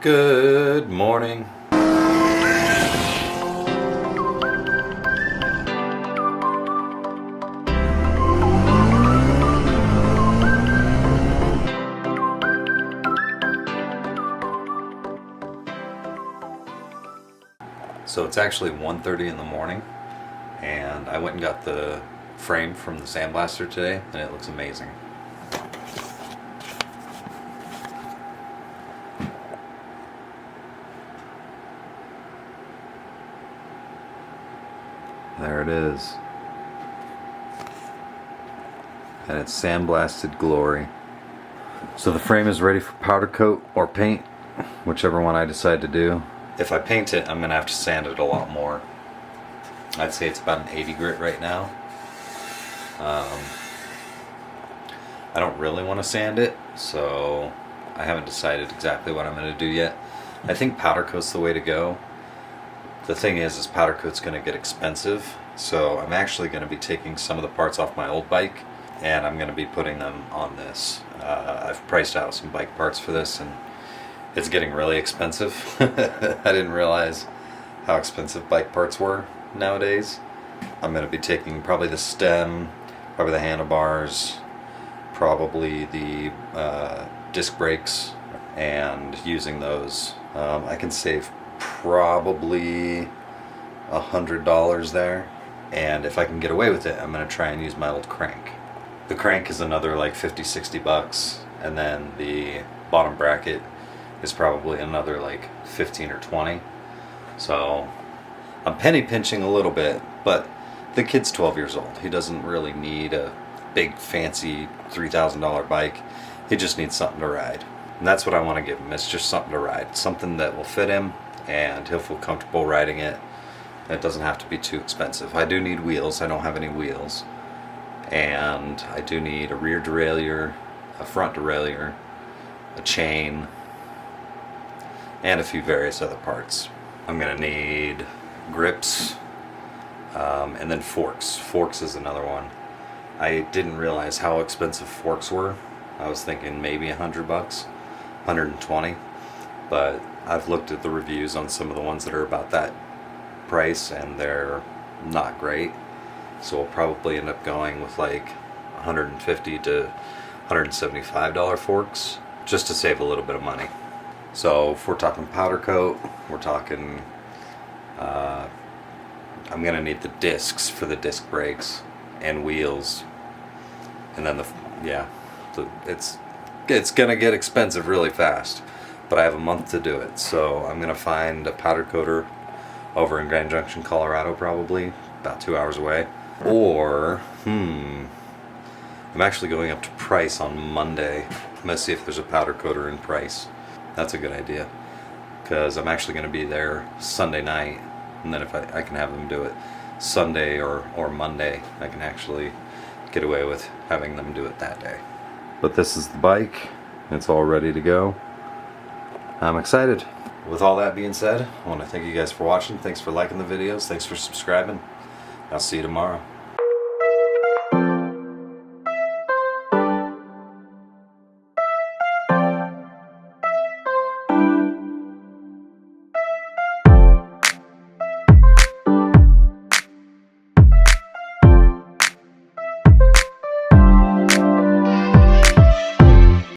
Good morning. So it's actually 1:30 in the morning, and I went and got the frame from the sandblaster today, and it looks amazing. There it is. And it's sandblasted glory. So the frame is ready for powder coat or paint, whichever one I decide to do. If I paint it, I'm going to have to sand it a lot more. I'd say it's about an 80 grit right now. I don't really want to sand it, so I haven't decided exactly what I'm going to do yet. I think powder coat's the way to go. The thing is powder coat's going to get expensive, so I'm actually going to be taking some of the parts off my old bike, and I'm going to be putting them on this. I've priced out some bike parts for this, and it's getting really expensive. I didn't realize how expensive bike parts were nowadays. I'm going to be taking probably the stem, probably the handlebars, probably the disc brakes, and using those. I can save probably $100 there, and if I can get away with it, I'm going to try and use my old crank. The crank is another like 50-60 bucks, and then the bottom bracket is probably another like 15 or 20. So I'm penny pinching a little bit, but the kid's 12 years old. He doesn't really need a big fancy $3,000 bike. He just needs something to ride, and that's what I want to give him. It's just something to ride, something that will fit him and he'll feel comfortable riding it. It doesn't have to be too expensive. I do need wheels. I don't have any wheels, and I do need a rear derailleur, a front derailleur, a chain, and a few various other parts. I'm gonna need grips, and then forks. Forks is another one. I didn't realize how expensive forks were. I was thinking maybe $100, 120, but I've looked at the reviews on some of the ones that are about that price, and they're not great. So we'll probably end up going with like $150 to $175 forks, just to save a little bit of money. So if we're talking powder coat, we're talking I'm gonna need the discs for the disc brakes and wheels, and then it's gonna get expensive really fast, but I have a month to do it. So I'm gonna find a powder coater over in Grand Junction, Colorado, probably about 2 hours away. Or I'm actually going up to Price on Monday. I'm gonna see if there's a powder coater in Price. That's a good idea, because I'm actually going to be there Sunday night, and then if I can have them do it Sunday or Monday, I can actually get away with having them do it that day. But this is the bike. It's all ready to go. I'm excited. With all that being said, I want to thank you guys for watching. Thanks for liking the videos. Thanks for subscribing. I'll see you tomorrow.